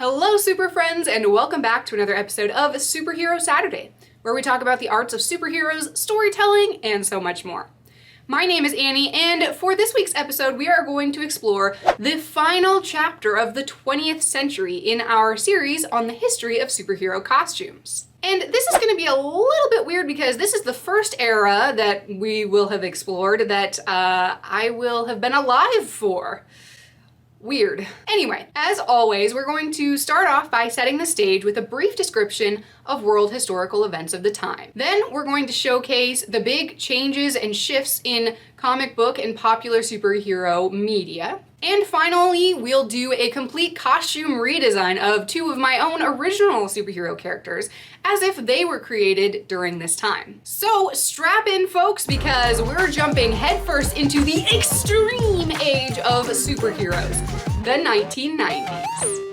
Hello, super friends, and welcome back to another episode of Superhero Saturday, where we talk about the arts of superheroes, storytelling, and so much more. My name is Annie, and for this week's episode, we are going to explore the final chapter of the 20th century in our series on the history of superhero costumes. And this is going to be a little bit weird because this is the first era that we will have explored that I will have been alive for. Weird. Anyway, as always, we're going to start off by setting the stage with a brief description of world historical events of the time. Then we're going to showcase the big changes and shifts in comic book and popular superhero media. And finally, we'll do a complete costume redesign of two of my own original superhero characters, as if they were created during this time. So strap in, folks, because we're jumping headfirst into the extreme age of superheroes, the 1990s.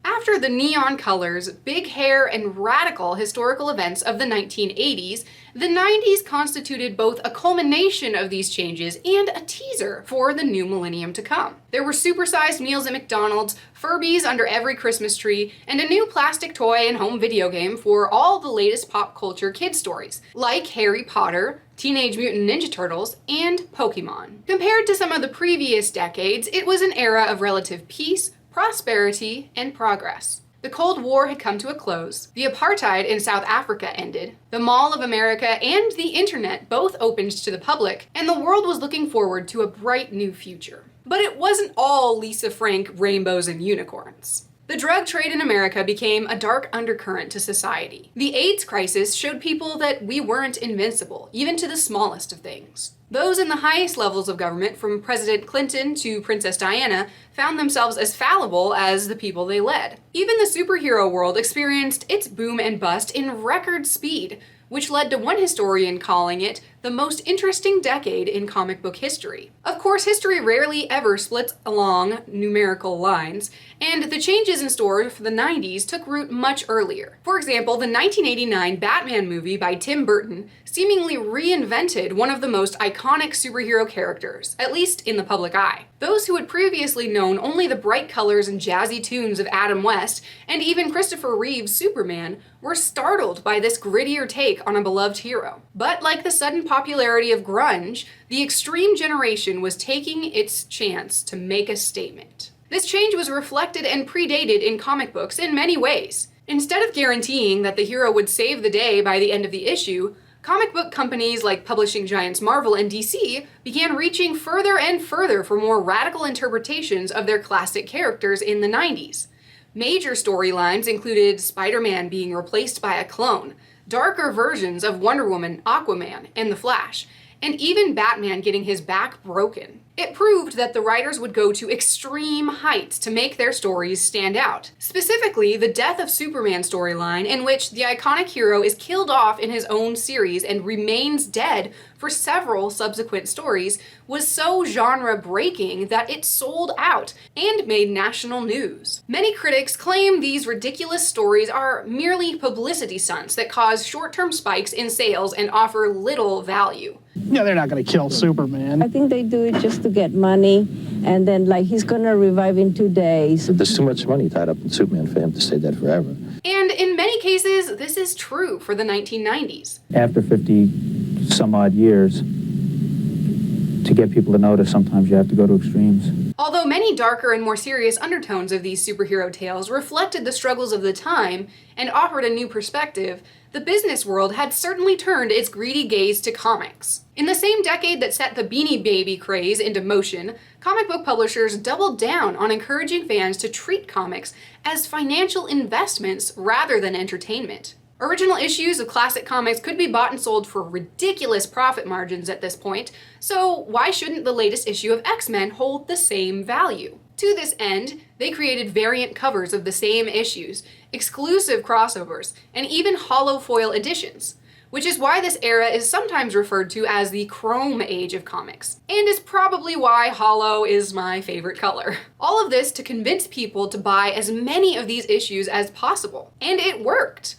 After the neon colors, big hair, and radical historical events of the 1980s, the 90s constituted both a culmination of these changes and a teaser for the new millennium to come. There were supersized meals at McDonald's, Furbies under every Christmas tree, and a new plastic toy and home video game for all the latest pop culture kid stories, like Harry Potter, Teenage Mutant Ninja Turtles, and Pokemon. Compared to some of the previous decades, it was an era of relative peace, prosperity, and progress. The Cold War had come to a close, the apartheid in South Africa ended, the Mall of America and the internet both opened to the public, and the world was looking forward to a bright new future. But it wasn't all Lisa Frank, rainbows, and unicorns. The drug trade in America became a dark undercurrent to society. The AIDS crisis showed people that we weren't invincible, even to the smallest of things. Those in the highest levels of government, from President Clinton to Princess Diana, found themselves as fallible as the people they led. Even the superhero world experienced its boom and bust in record speed, which led to one historian calling it the most interesting decade in comic book history. Of course, history rarely ever splits along numerical lines, and the changes in store for the 90s took root much earlier. For example, the 1989 Batman movie by Tim Burton seemingly reinvented one of the most iconic superhero characters, at least in the public eye. Those who had previously known only the bright colors and jazzy tunes of Adam West, and even Christopher Reeve's Superman, were startled by this grittier take on a beloved hero. But like the sudden popularity of grunge, the extreme generation was taking its chance to make a statement. This change was reflected and predated in comic books in many ways. Instead of guaranteeing that the hero would save the day by the end of the issue, comic book companies like publishing giants Marvel and DC began reaching further and further for more radical interpretations of their classic characters in the 90s. Major storylines included Spider-Man being replaced by a clone, darker versions of Wonder Woman, Aquaman, and The Flash, and even Batman getting his back broken. It proved that the writers would go to extreme heights to make their stories stand out. Specifically, the Death of Superman storyline, in which the iconic hero is killed off in his own series and remains dead for several subsequent stories, was so genre-breaking that it sold out and made national news. Many critics claim these ridiculous stories are merely publicity stunts that cause short-term spikes in sales and offer little value. Yeah, they're not going to kill Superman. I think they do it just to get money, and then he's going to revive in 2 days. There's too much money tied up in Superman for him to stay dead forever. And in many cases, this is true for the 1990s. After 50 some odd years, to get people to notice, sometimes you have to go to extremes. Although many darker and more serious undertones of these superhero tales reflected the struggles of the time and offered a new perspective, the business world had certainly turned its greedy gaze to comics. In the same decade that set the Beanie Baby craze into motion, comic book publishers doubled down on encouraging fans to treat comics as financial investments rather than entertainment. Original issues of classic comics could be bought and sold for ridiculous profit margins at this point, so why shouldn't the latest issue of X-Men hold the same value? To this end, they created variant covers of the same issues, exclusive crossovers, and even hollow foil editions, which is why this era is sometimes referred to as the Chrome Age of comics, and is probably why hollow is my favorite color. All of this to convince people to buy as many of these issues as possible, and it worked.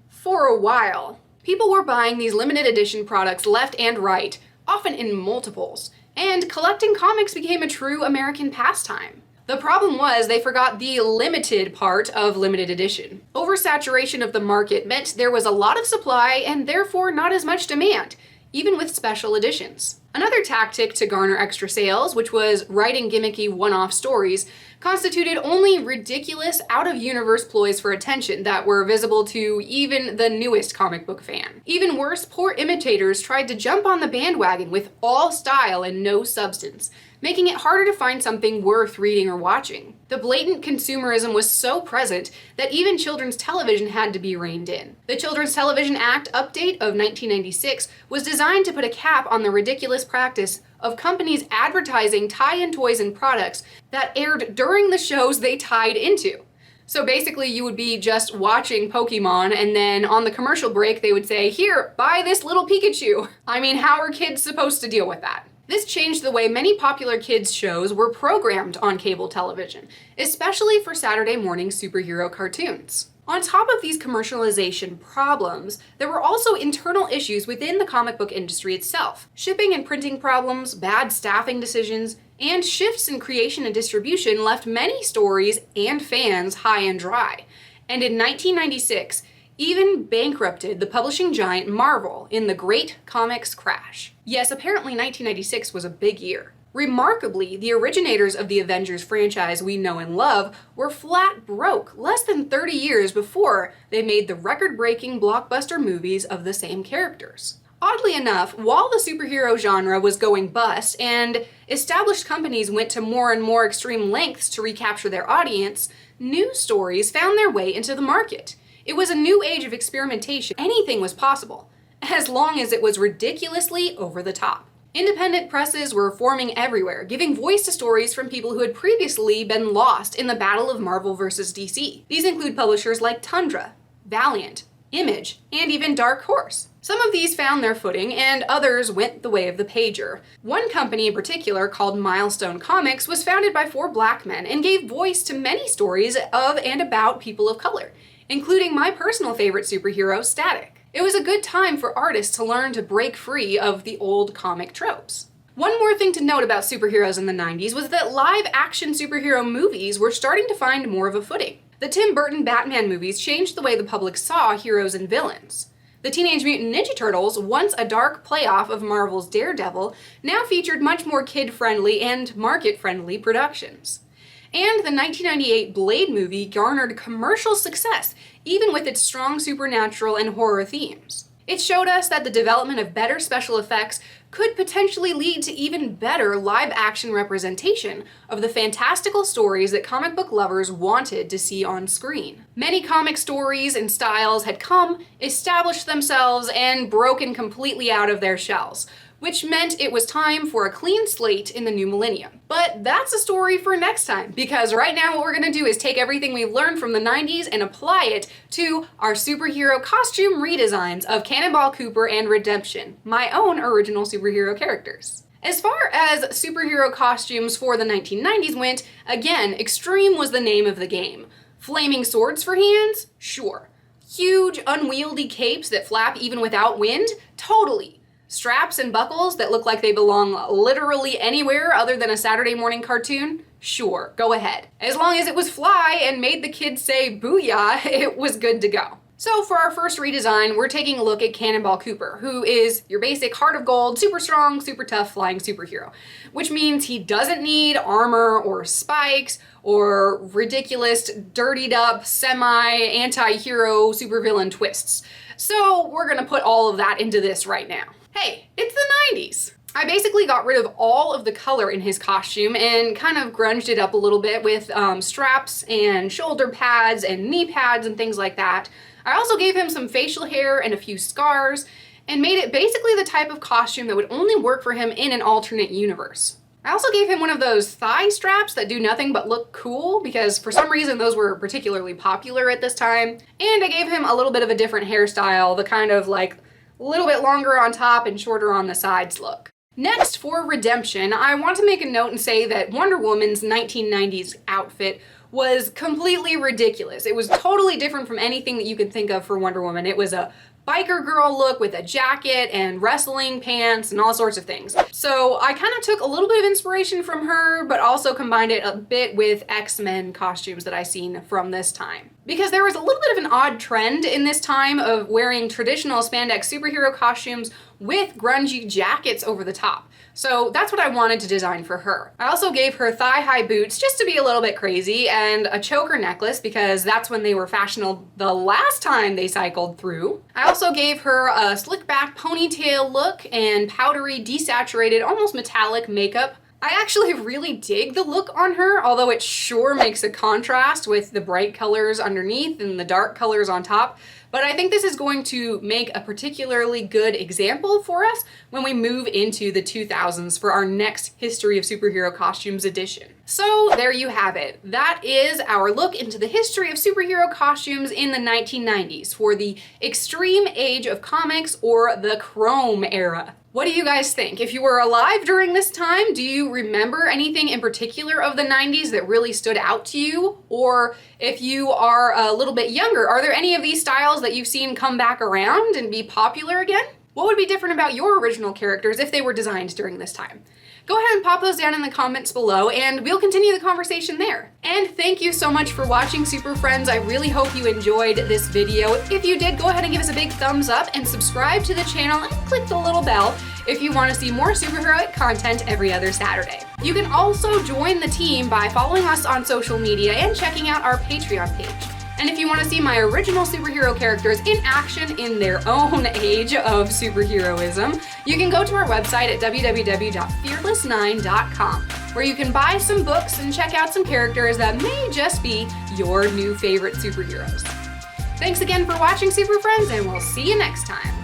For a while. People were buying these limited edition products left and right, often in multiples, and collecting comics became a true American pastime. The problem was they forgot the limited part of limited edition. Oversaturation of the market meant there was a lot of supply and therefore not as much demand, even with special editions. Another tactic to garner extra sales, which was writing gimmicky one-off stories, constituted only ridiculous, out-of-universe ploys for attention that were visible to even the newest comic book fan. Even worse, poor imitators tried to jump on the bandwagon with all style and no substance, making it harder to find something worth reading or watching. The blatant consumerism was so present that even children's television had to be reined in. The Children's Television Act update of 1996 was designed to put a cap on the ridiculous practice of companies advertising tie-in toys and products that aired during the shows they tied into. So basically you would be just watching Pokemon and then on the commercial break they would say, "Here, buy this little Pikachu." I mean, how are kids supposed to deal with that? This changed the way many popular kids' shows were programmed on cable television, especially for Saturday morning superhero cartoons. On top of these commercialization problems, there were also internal issues within the comic book industry itself. Shipping and printing problems, bad staffing decisions, and shifts in creation and distribution left many stories and fans high and dry. And in 1996, even bankrupted the publishing giant Marvel in the Great Comics Crash. Yes, apparently 1996 was a big year. Remarkably, the originators of the Avengers franchise we know and love were flat broke less than 30 years before they made the record-breaking blockbuster movies of the same characters. Oddly enough, while the superhero genre was going bust and established companies went to more and more extreme lengths to recapture their audience, new stories found their way into the market. It was a new age of experimentation. Anything was possible, as long as it was ridiculously over the top. Independent presses were forming everywhere, giving voice to stories from people who had previously been lost in the battle of Marvel versus DC. These include publishers like Tundra, Valiant, Image, and even Dark Horse. Some of these found their footing, and others went the way of the pager. One company in particular, called Milestone Comics, was founded by 4 black men and gave voice to many stories of and about people of color, including my personal favorite superhero, Static. It was a good time for artists to learn to break free of the old comic tropes. One more thing to note about superheroes in the 90s was that live-action superhero movies were starting to find more of a footing. The Tim Burton Batman movies changed the way the public saw heroes and villains. The Teenage Mutant Ninja Turtles, once a dark playoff of Marvel's Daredevil, now featured much more kid-friendly and market-friendly productions. And the 1998 Blade movie garnered commercial success, even with its strong supernatural and horror themes. It showed us that the development of better special effects could potentially lead to even better live-action representation of the fantastical stories that comic book lovers wanted to see on screen. Many comic stories and styles had come, established themselves, and broken completely out of their shells, which meant it was time for a clean slate in the new millennium. But that's a story for next time, because right now what we're gonna do is take everything we've learned from the 90s and apply it to our superhero costume redesigns of Cannonball Cooper and Redemption, my own original superhero characters. As far as superhero costumes for the 1990s went, again, extreme was the name of the game. Flaming swords for hands? Sure. Huge, unwieldy capes that flap even without wind? Totally. Straps and buckles that look like they belong literally anywhere other than a Saturday morning cartoon? Sure, go ahead. As long as it was fly and made the kids say booyah, it was good to go. So for our first redesign, we're taking a look at Cannonball Cooper, who is your basic heart of gold, super strong, super tough flying superhero, which means he doesn't need armor or spikes or ridiculous, dirtied up, semi-anti-hero supervillain twists. So we're gonna put all of that into this right now. Hey, it's the 90s. I basically got rid of all of the color in his costume and kind of grunged it up a little bit with straps and shoulder pads and knee pads and things like that. I also gave him some facial hair and a few scars and made it basically the type of costume that would only work for him in an alternate universe. I also gave him one of those thigh straps that do nothing but look cool, because for some reason those were particularly popular at this time. And I gave him a little bit of a different hairstyle, the kind of like a little bit longer on top and shorter on the sides look. Next, for Redemption, I want to make a note and say that Wonder Woman's 1990s outfit was completely ridiculous. It was totally different from anything that you could think of for Wonder Woman. It was a biker girl look with a jacket and wrestling pants and all sorts of things. So I kind of took a little bit of inspiration from her, but also combined it a bit with X-Men costumes that I seen from this time. Because there was a little bit of an odd trend in this time of wearing traditional spandex superhero costumes with grungy jackets over the top. So that's what I wanted to design for her. I also gave her thigh-high boots just to be a little bit crazy, and a choker necklace because that's when they were fashionable the last time they cycled through. I also gave her a slick back ponytail look and powdery, desaturated, almost metallic makeup. I actually really dig the look on her, although it sure makes a contrast with the bright colors underneath and the dark colors on top. But I think this is going to make a particularly good example for us when we move into the 2000s for our next History of Superhero Costumes edition. So there you have it. That is our look into the history of superhero costumes in the 1990s for the extreme age of comics, or the Chrome era. What do you guys think? If you were alive during this time, do you remember anything in particular of the 90s that really stood out to you? Or if you are a little bit younger, are there any of these styles that you've seen come back around and be popular again? What would be different about your original characters if they were designed during this time? Go ahead and pop those down in the comments below and we'll continue the conversation there. And thank you so much for watching, Super Friends. I really hope you enjoyed this video. If you did, go ahead and give us a big thumbs up and subscribe to the channel and click the little bell if you want to see more superheroic content every other Saturday. You can also join the team by following us on social media and checking out our Patreon page. And if you want to see my original superhero characters in action in their own age of superheroism, you can go to our website at www.fearless9.com, where you can buy some books and check out some characters that may just be your new favorite superheroes. Thanks again for watching, Super Friends, and we'll see you next time.